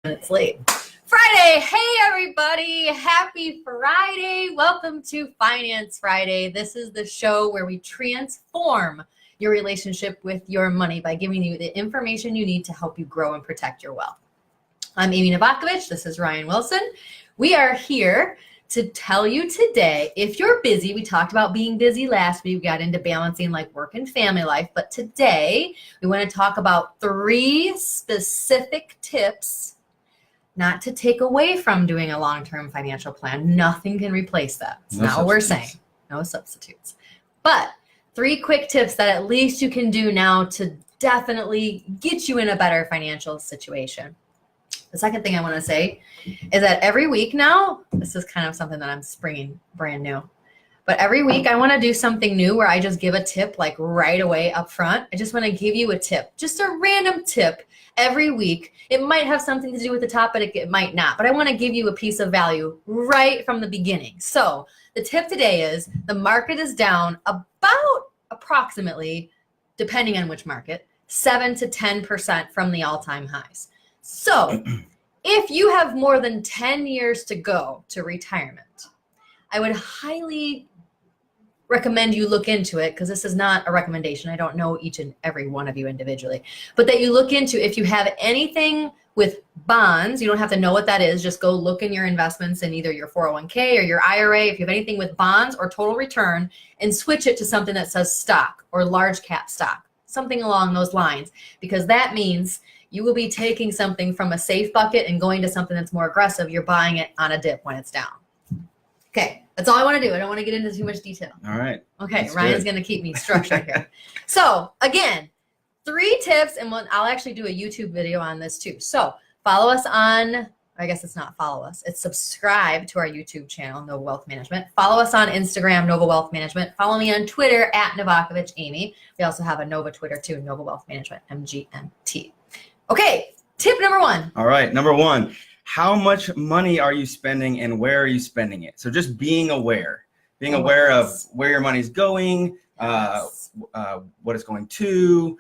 Minutes late. Friday. Hey, everybody. Happy Friday. Welcome to Finance Friday. This is the show where we transform your relationship with your money by giving you the information you need to help you grow and protect your wealth. I'm Amy Novakovich. This is Ryan Wilson. We are here to tell you today, if you're busy, we talked about being busy last week. We got into balancing like work and family life. But today we want to talk about 3 specific tips not to take away from doing a long-term financial plan. Nothing can replace that. It's not what we're saying. No substitutes. But 3 quick tips that at least you can do now to definitely get you in a better financial situation. The second thing I want to say is that every week now, this is kind of something that I'm springing brand new, but every week I want to do something new where I just give a tip like right away up front. I just want to give you a tip, just a random tip every week. It might have something to do with the topic, it might not, but I want to give you a piece of value right from the beginning. So the tip today is the market is down about approximately, depending on which market, 7 to 10% from the all-time highs. So if you have more than 10 years to go to retirement, I would highly recommend you look into it, because this is not a recommendation. I don't know each and every one of you individually, but that you look into if you have anything with bonds. You don't have to know what that is. Just go look in your investments in either your 401k or your IRA. If you have anything with bonds or total return, and switch it to something that says stock or large cap stock, something along those lines, because that means you will be taking something from a safe bucket and going to something that's more aggressive. You're buying it on a dip when it's down. Okay, that's all I want to do. I don't want to get into too much detail. All right. Okay, Ryan's going to keep me structured here. So again, 3 tips, and I'll actually do a YouTube video on this too. So follow us on, I guess it's not follow us, it's subscribe to our YouTube channel, Nova Wealth Management. Follow us on Instagram, Nova Wealth Management. Follow me on Twitter at Novakovich Amy. We also have a Nova Twitter too, Nova Wealth Management, MGMT. Okay, tip number 1. All right, number 1. How much money are you spending and where are you spending it? So just being aware of where your money's going, what it's going to,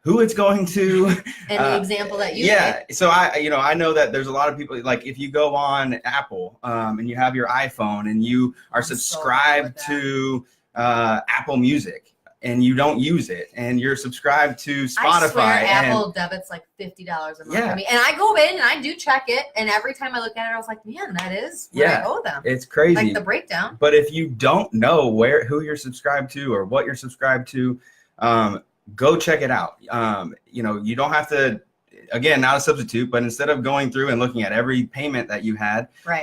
who it's going to. And the example that you made. So I know that there's a lot of people, like if you go on Apple and you have your iPhone and you are subscribed to Apple Music, and you don't use it, and you're subscribed to Spotify. I swear Apple debits like $50 a month for me. And I go in and I do check it, and every time I look at it, I was like, man, that is what I owe them. It's crazy. Like the breakdown. But if you don't know who you're subscribed to or what you're subscribed to, go check it out. You don't have to, again, not a substitute, but instead of going through and looking at every payment that you had. Right.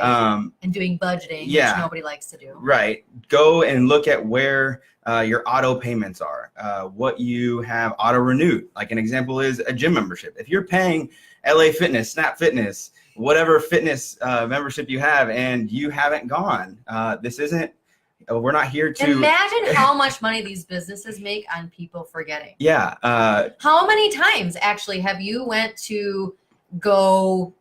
And doing budgeting, which nobody likes to do. Right. Go and look at where your auto payments are, what you have auto renewed. Like an example is a gym membership. If you're paying LA Fitness, Snap Fitness, whatever fitness membership you have, and you haven't gone, we're not here to imagine how much money these businesses make on people forgetting. Yeah. How many times actually have you went to go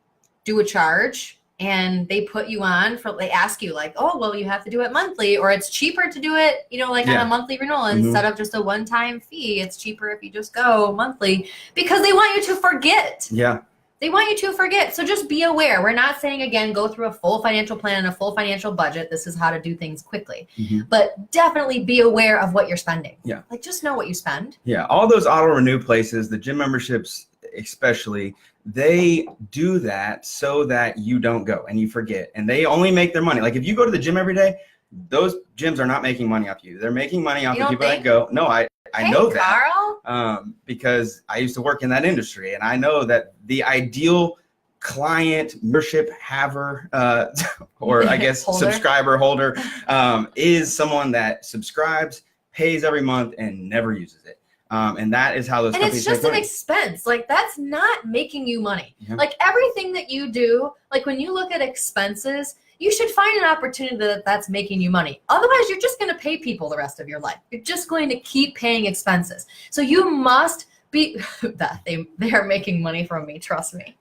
do a charge and they put you on they ask you like, oh, well, you have to do it monthly, or it's cheaper to do it, on a monthly renewal instead of just a one-time fee. It's cheaper if you just go monthly, because they want you to forget. Yeah. They want you to forget. So just be aware. We're not saying, again, go through a full financial plan and a full financial budget. This is how to do things quickly. But definitely be aware of what you're spending. Yeah. Like, just know what you spend. Yeah. All those auto renew places, the gym memberships especially, they do that so that you don't go and you forget. And they only make their money. Like if you go to the gym every day, those gyms are not making money off you. They're making money off the people that go. No, I know that because I used to work in that industry, and I know that the ideal client membership haver, or I guess subscriber holder, is someone that subscribes, pays every month, and never uses it. And that is how those companies make money. And it's just an expense. Like, that's not making you money. Yeah. Like, everything that you do, like when you look at expenses, you should find an opportunity that's making you money. Otherwise, you're just going to pay people the rest of your life. You're just going to keep paying expenses. So you must be that they are making money from me. Trust me.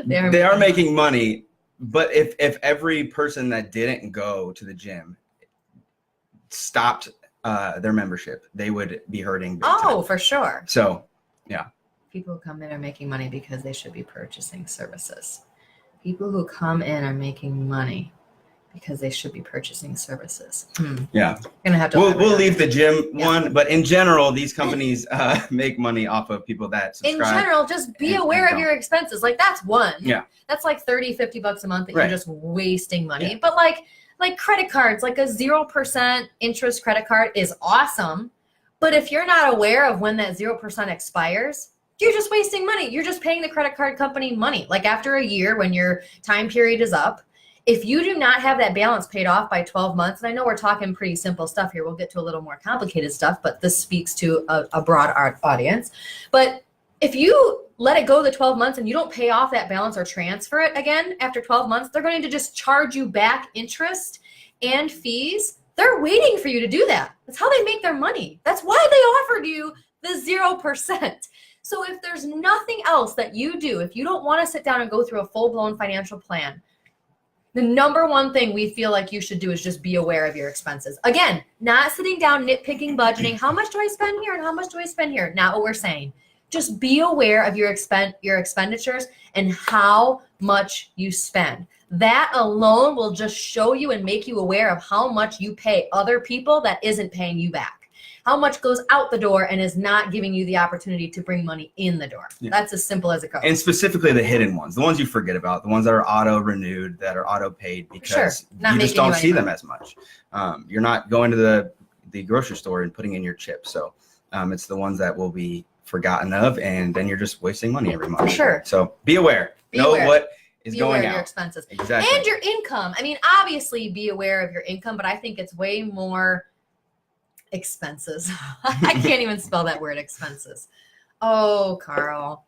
They are making money. But if every person that didn't go to the gym stopped their membership, they would be hurting big time. For sure. So, yeah. People who come in are making money because they should be purchasing services. People who come in are making money because they should be purchasing services. Yeah. Gonna have to We'll leave the gym Yeah. one, but in general, these companies make money off of people that subscribe. In general, just be aware of your expenses. Like that's one. Yeah. That's like $30-$50 a month that Right. you're just wasting money. Yeah. But like credit cards, like a 0% interest credit card is awesome. But if you're not aware of when that 0% expires, you're just wasting money. You're just paying the credit card company money. Like after a year when your time period is up, if you do not have that balance paid off by 12 months, and I know we're talking pretty simple stuff here, we'll get to a little more complicated stuff, but this speaks to a broad audience. But if you let it go the 12 months and you don't pay off that balance or transfer it again after 12 months, they're going to just charge you back interest and fees. They're waiting for you to do that. That's how they make their money. That's why they offered you the 0%. So if there's nothing else that you do, if you don't want to sit down and go through a full-blown financial plan, the number one thing we feel like you should do is just be aware of your expenses. Again, not sitting down, nitpicking, budgeting. How much do I spend here and how much do I spend here? Not what we're saying. Just be aware of your expenditures and how much you spend. That alone will just show you and make you aware of how much you pay other people that isn't paying you back. How much goes out the door and is not giving you the opportunity to bring money in the door. Yeah. That's as simple as it goes. And specifically the hidden ones, the ones you forget about, the ones that are auto-renewed, that are auto-paid because you just don't see them as much. You're not going to the grocery store and putting in your chips. So it's the ones that will be forgotten of, and then you're just wasting money every month. For sure. So be aware. Know what is going out. Your expenses. Exactly. And your income. I mean, obviously be aware of your income, but I think it's way more expenses. I can't even spell that word, expenses. Oh, Carl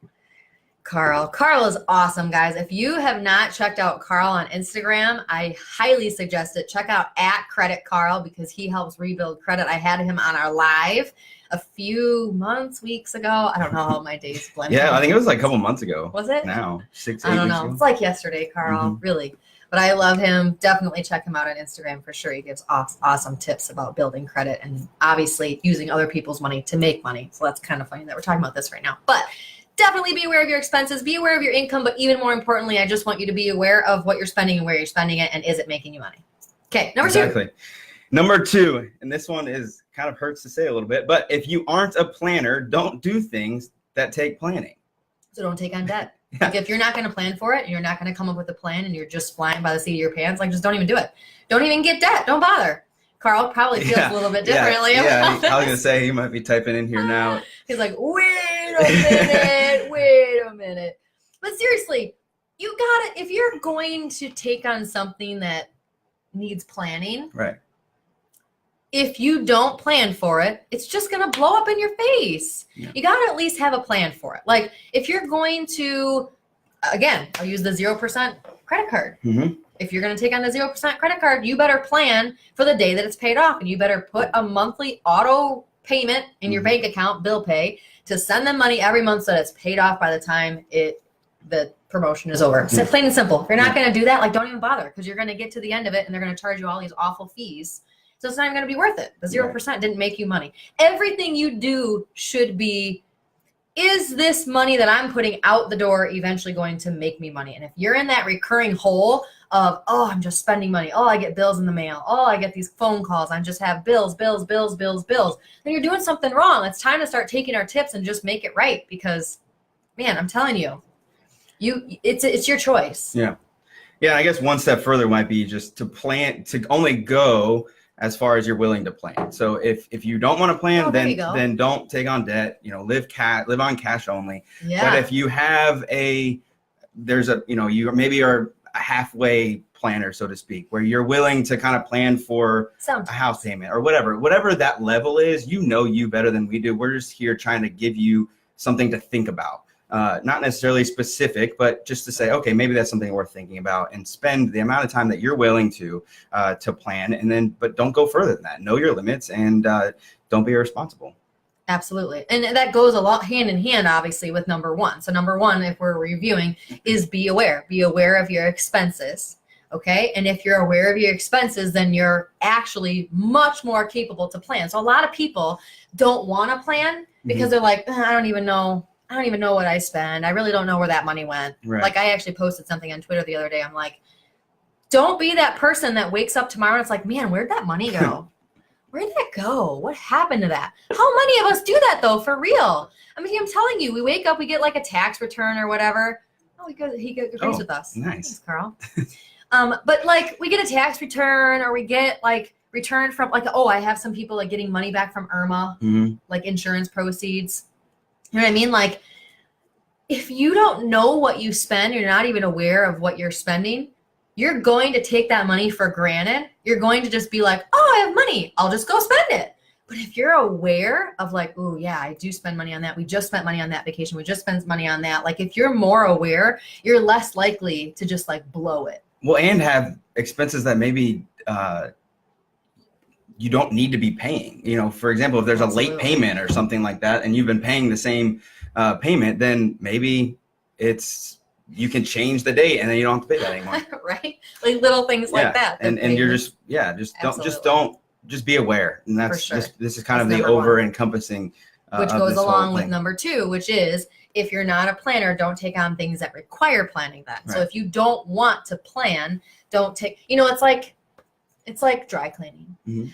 is awesome, guys. If you have not checked out Carl on Instagram, I highly suggest it. Check out @CreditCarl because he helps rebuild credit. I had him on our live a few weeks ago. I don't know how my days blend. Yeah, I think it was like a couple months ago. Was it? Now, 6, 8 I don't weeks know. ago. It's like yesterday, Carl, really. But I love him. Definitely check him out on Instagram for sure. He gives awesome tips about building credit and obviously using other people's money to make money. So that's kind of funny that we're talking about this right now. But definitely be aware of your expenses, be aware of your income, but even more importantly, I just want you to be aware of what you're spending and where you're spending it, and is it making you money? Okay, number two. Number 2, and this one is kind of hurts to say a little bit, but if you aren't a planner, don't do things that take planning. So don't take on debt. Like if you're not going to plan for it and you're not going to come up with a plan and you're just flying by the seat of your pants, like just don't even do it. Don't even get debt. Don't bother. Carl probably feels a little bit differently. Yeah, I was going to say he might be typing in here now. He's like, wait a minute. But seriously, you got it. If you're going to take on something that needs planning, right? If you don't plan for it, it's just going to blow up in your face. Yeah. You got to at least have a plan for it. Like if you're going to, again, I'll use the 0% credit card. Mm-hmm. If you're going to take on the 0% credit card, you better plan for the day that it's paid off. And you better put a monthly auto payment in your bank account, bill pay, to send them money every month so that it's paid off by the time the promotion is over. So plain and simple. If you're not going to do that, like don't even bother, because you're going to get to the end of it and they're going to charge you all these awful fees. So it's not even going to be worth it. The 0% didn't make you money. Everything you do should be, is this money that I'm putting out the door eventually going to make me money? And if you're in that recurring hole of, oh, I'm just spending money. Oh, I get bills in the mail. Oh, I get these phone calls. I just have bills, then you're doing something wrong. It's time to start taking our tips and just make it right, because, man, I'm telling you, it's your choice. Yeah. Yeah, I guess one step further might be just to plan, to only go as far as you're willing to plan. So if you don't want to plan, then don't take on debt. Live on cash only. Yeah. But if you have you maybe are a halfway planner, so to speak, where you're willing to kind of plan for a house payment or whatever that level is, you better than we do. We're just here trying to give you something to think about. Not necessarily specific, but just to say, okay, maybe that's something worth thinking about, and spend the amount of time that you're willing to plan, but don't go further than that. Know your limits and don't be irresponsible. Absolutely. And that goes a lot hand in hand, obviously, with number 1. So number 1, if we're reviewing, is be aware. Be aware of your expenses. Okay. And if you're aware of your expenses, then you're actually much more capable to plan. So a lot of people don't want to plan because they're like, I don't even know I don't even know what I spend. I really don't know where that money went. Right. Like I actually posted something on Twitter the other day. I'm like, don't be that person that wakes up tomorrow and it's like, man, where'd that money go? Where'd that go? What happened to that? How many of us do that though, for real? I mean, I'm telling you, we wake up, we get like a tax return or whatever. Oh, he agrees with us. Nice. Thanks, Carl. But like we get a tax return or we get like return from like, oh, I have some people like getting money back from Irma, like insurance proceeds. You know what I mean? Like if you don't know what you spend, you're not even aware of what you're spending, you're going to take that money for granted. You're going to just be like, oh, I have money. I'll just go spend it. But if you're aware of like, oh yeah, I do spend money on that. We just spent money on that vacation. We just spent money on that. Like if you're more aware, you're less likely to just like blow it. Well, and have expenses that maybe you don't need to be paying. You know, for example, if there's a late payment or something like that, and you've been paying the same payment, then maybe you can change the date and then you don't have to pay that anymore. Right? Like little things like that. And you're just be aware. And that's this is kind of the over encompassing which goes along with number 2, which is if you're not a planner, don't take on things that require planning then. Right. So if you don't want to plan, don't take, it's like dry cleaning.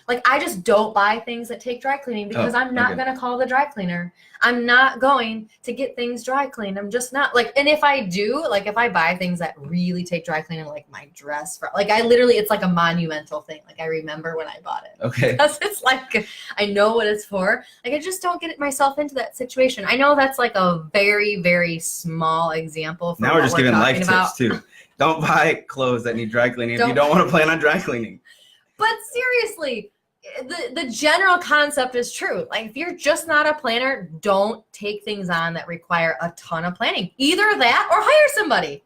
Like I just don't buy things that take dry cleaning because I'm not going to call the dry cleaner. I'm not going to get things dry cleaned. I'm just not like, and if I do, like if I buy things that really take dry cleaning, like my dress, like it's like a monumental thing. Like I remember when I bought it. Okay. Because it's like, I know what it's for. Like I just don't get myself into that situation. I know that's like a very, very small example. Now we're just giving life tips too. Don't buy clothes that need dry cleaning if you don't want to plan on dry cleaning. But seriously, the general concept is true. Like if you're just not a planner, don't take things on that require a ton of planning. Either that or hire somebody.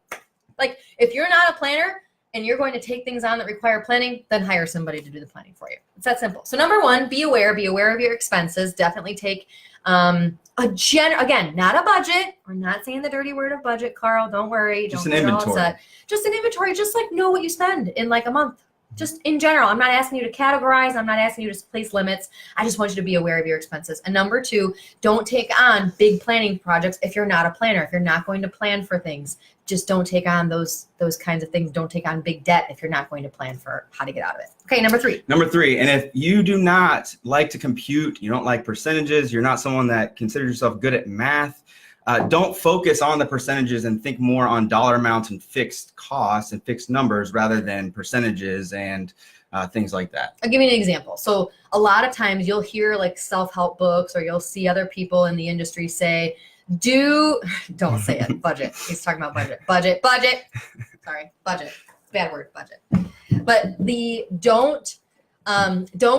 Like if you're not a planner and you're going to take things on that require planning, then hire somebody to do the planning for you. It's that simple. So number 1, be aware of your expenses. Definitely take again, not a budget. We're not saying the dirty word of budget, Carl. Don't worry. Just an inventory. Just an inventory. Just like know what you spend in like a month. Just in general, I'm not asking you to categorize. I'm not asking you to place limits. I just want you to be aware of your expenses. And number 2, don't take on big planning projects if you're not a planner. If you're not going to plan for things, just don't take on those kinds of things. Don't take on big debt if you're not going to plan for how to get out of it. Okay, number 3. Number 3, and if you do not like to compute, you don't like percentages, you're not someone that considers yourself good at math, don't focus on the percentages and think more on dollar amounts and fixed costs and fixed numbers rather than percentages and things like that. I'll give you an example. So a lot of times you'll hear like self-help books or you'll see other people in the industry say, don't say it, budget. He's talking about budget. Sorry, budget. Bad word, budget. But don't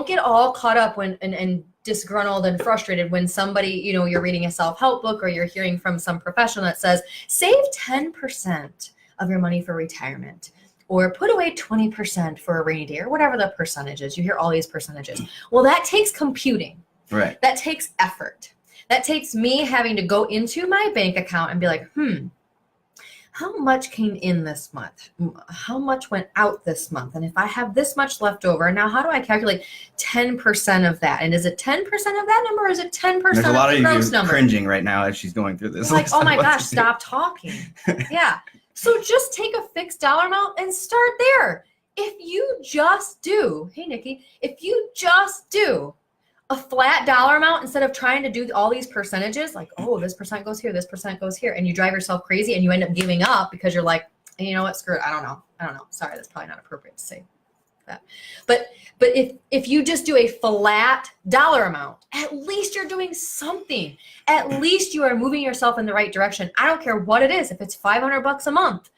get all caught up when and disgruntled and frustrated when somebody, you're reading a self-help book or you're hearing from some professional that says, save 10% of your money for retirement or put away 20% for a rainy day or whatever the percentage is. You hear all these percentages. Well, that takes computing. Right. That takes effort. That takes me having to go into my bank account and be like, how much came in this month? How much went out this month? And if I have this much left over, now how do I calculate 10% of that? And is it 10% of that number or is it 10% of the gross number? There's a lot of you cringing right now as she's going through this. Like, oh my gosh, stop talking. Yeah. So just take a fixed dollar amount and start there. If you just do, hey, Nikki, if you just do a flat dollar amount instead of trying to do all these percentages, like, oh, this percent goes here, this percent goes here, and you drive yourself crazy and you end up giving up because you're like, hey, you know what, screw it, I don't know. Sorry, that's probably not appropriate to say that. But if you just do a flat dollar amount, at least you're doing something. At least you are moving yourself in the right direction. I don't care what it is. If it's $500 a month,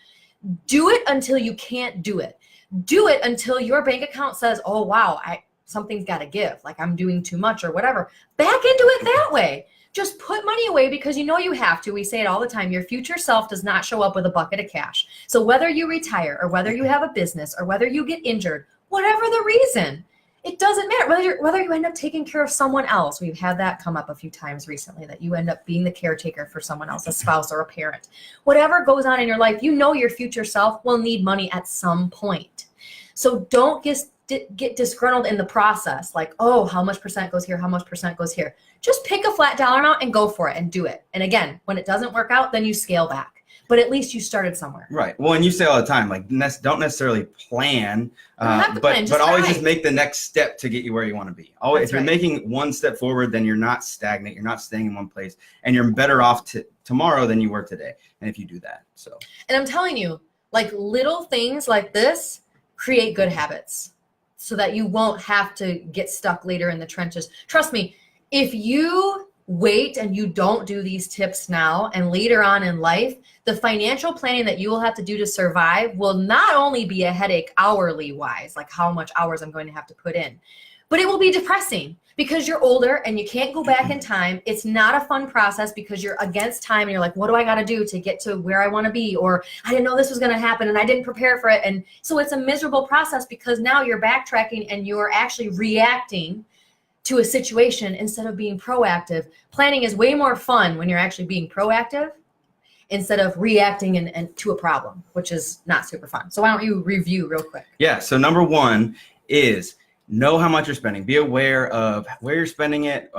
do it until you can't do it. Do it until your bank account says, oh, wow, something's got to give, like I'm doing too much or whatever. Back into it that way. Just put money away because you have to. We say it all the time. Your future self does not show up with a bucket of cash. So whether you retire or whether you have a business or whether you get injured, whatever the reason, it doesn't matter. Whether you end up taking care of someone else. We've had that come up a few times recently, that you end up being the caretaker for someone else, a spouse or a parent. Whatever goes on in your life, your future self will need money at some point. So don't get disgruntled in the process. Like, oh, how much percent goes here? How much percent goes here? just pick a flat dollar amount and go for it and do it. And again, when it doesn't work out, then you scale back. But at least you started somewhere. Right. Well, and you say all the time, like, don't necessarily plan, but always just make the next step to get you where you want to be. Always, if you're making one step forward, then you're not stagnant. You're not staying in one place, and you're better off tomorrow than you were today. And if you do that, so. And I'm telling you, like little things like this create good habits, so that you won't have to get stuck later in the trenches. Trust me, if you wait and you don't do these tips now and later on in life, the financial planning that you will have to do to survive will not only be a headache hourly wise, like how much hours I'm going to have to put in, but it will be depressing because you're older and you can't go back in time. It's not a fun process because you're against time and you're like, what do I got to do to get to where I want to be? Or I didn't know this was going to happen and I didn't prepare for it. And so it's a miserable process because now you're backtracking and you're actually reacting to a situation instead of being proactive. Planning is way more fun when you're actually being proactive instead of reacting and to a problem, which is not super fun. So why don't you review real quick? Yeah. So number one is know how much you're spending. Be aware of where you're spending it.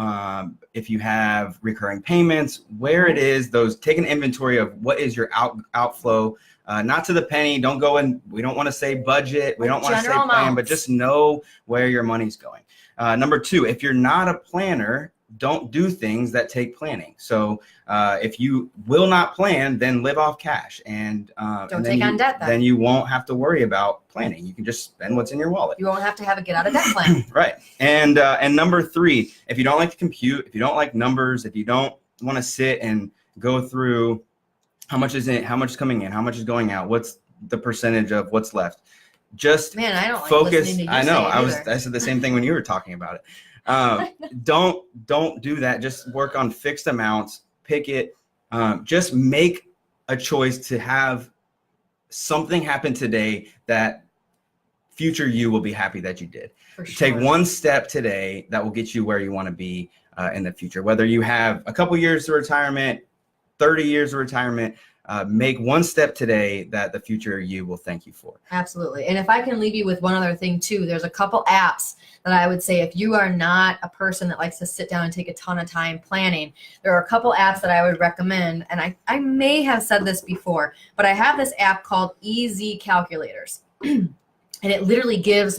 If you have recurring payments, where it is, take an inventory of what is your outflow, not to the penny. Don't go in. We don't want to say budget. We don't want to say plan, but just know where your money's going. Number two, if you're not a planner, don't do things that take planning. So if you will not plan, then live off cash and don't take on debt. Then you won't have to worry about planning. You can just spend what's in your wallet. You won't have to have a get out of debt plan. Right. And number three, if you don't like to compute, if you don't like numbers, if you don't want to sit and go through how much is in, how much is coming in, how much is going out, what's the percentage of what's left. Just I don't focus. Like listening to you I know. I said the same thing when you were talking about it. Don't do that. Just work on fixed amounts. Pick it. Just make a choice to have something happen today that future you will be happy that you did. For sure. Take one step today that will get you where you want to be in the future. Whether you have a couple years to retirement, 30 years of retirement, make one step today that the future you will thank you for. Absolutely. And if I can leave you with one other thing too, there's a couple apps that I would say if you are not a person that likes to sit down and take a ton of time planning, there are a couple apps that I would recommend. And I may have said this before, but I have this app called Easy Calculators. And it literally gives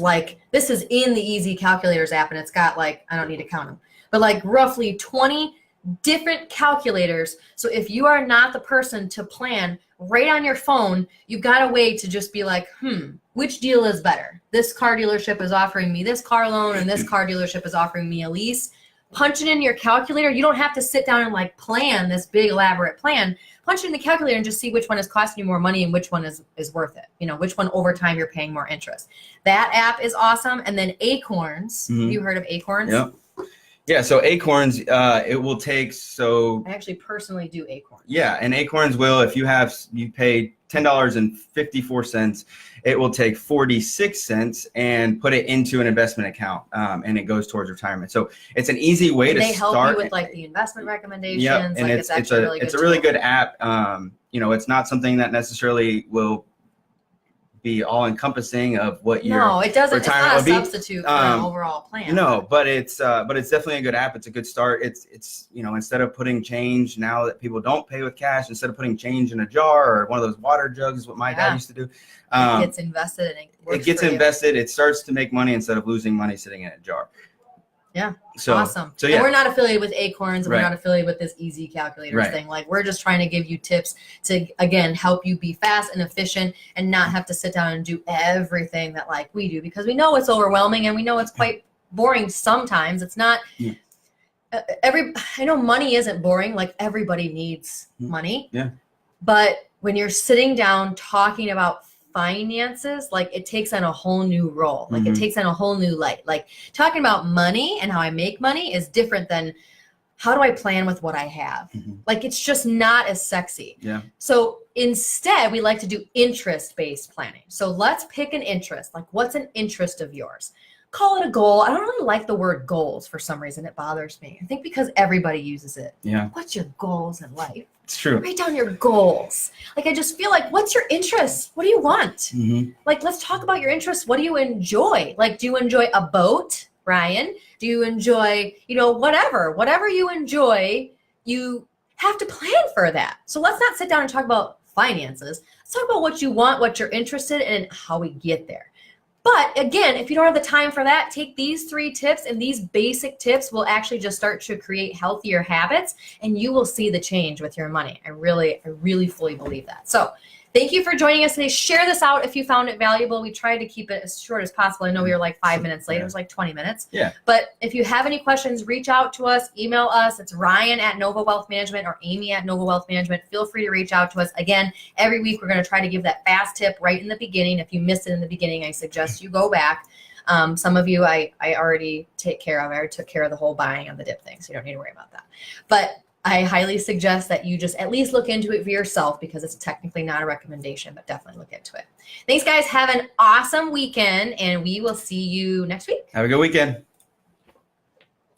this is in the Easy Calculators app, and it's got I don't need to count them, but roughly 20 different calculators. So if you are not the person to plan right on your phone, you've got a way to just be like, which deal is better? This car dealership is offering me this car loan and this car dealership is offering me a lease. Punch it in your calculator. You don't have to sit down and plan this big elaborate plan. Punch it in the calculator and just see which one is costing you more money and which one is worth it. Which one over time you're paying more interest. That app is awesome. And then Acorns. Have you heard of Acorns? Yep. Yeah, so Acorns, it will take, I actually personally do Acorns. Yeah, and Acorns will, if you pay $10.54, it will take 46 cents and put it into an investment account, and it goes towards retirement. So it's an easy way to start. They help you with the investment recommendations. Yeah, and it's a really good app. It's not something that necessarily will be all enconcing of what your it doesn't. It's not a substitute for an overall plan. No, but it's definitely a good app. It's a good start. It's instead of putting change, now that people don't pay with cash, instead of putting change in a jar or one of those water jugs is what my dad used to do. It gets invested and it gets invested. It starts to make money instead of losing money sitting in a jar. Yeah. So awesome. So yeah. And we're not affiliated with Acorns, and we're not affiliated with this Easy Calculators thing. We're just trying to give you tips to, again, help you be fast and efficient and not have to sit down and do everything that we do, because we know it's overwhelming and we know it's quite boring sometimes. It's not I know money isn't boring. Everybody needs money. Yeah. But when you're sitting down talking about finances, it takes on a whole new role. It takes on a whole new light. Talking about money and how I make money is different than how do I plan with what I have. It's just not as sexy. Yeah. So instead, we like to do interest-based planning. So let's pick an interest. What's an interest of yours? Call it a goal. I don't really like the word goals for some reason. It bothers me. I think because everybody uses it. Yeah. What's your goals in life? It's true. Write down your goals. I just feel what's your interest? What do you want? Let's talk about your interests. What do you enjoy? Do you enjoy a boat? Ryan? Do you enjoy, whatever you enjoy, you have to plan for that. So let's not sit down and talk about finances. Let's talk about what you want, what you're interested in, and how we get there. But again, if you don't have the time for that, take these 3 tips, and these basic tips will actually just start to create healthier habits, and you will see the change with your money. I really fully believe that. So thank you for joining us today. Share this out if you found it valuable. We tried to keep it as short as possible. I know we were like 5 minutes late. It was like 20 minutes. Yeah. But if you have any questions, reach out to us, email us. It's Ryan at Nova Wealth Management or Amy at Nova Wealth Management. Feel free to reach out to us. Again, every week we're going to try to give that fast tip right in the beginning. If you missed it in the beginning, I suggest you go back. Some of you I already take care of. I already took care of the whole buying of the dip thing, so you don't need to worry about that. But I highly suggest that you just at least look into it for yourself, because it's technically not a recommendation, but definitely look into it. Thanks, guys. Have an awesome weekend, and we will see you next week. Have a good weekend.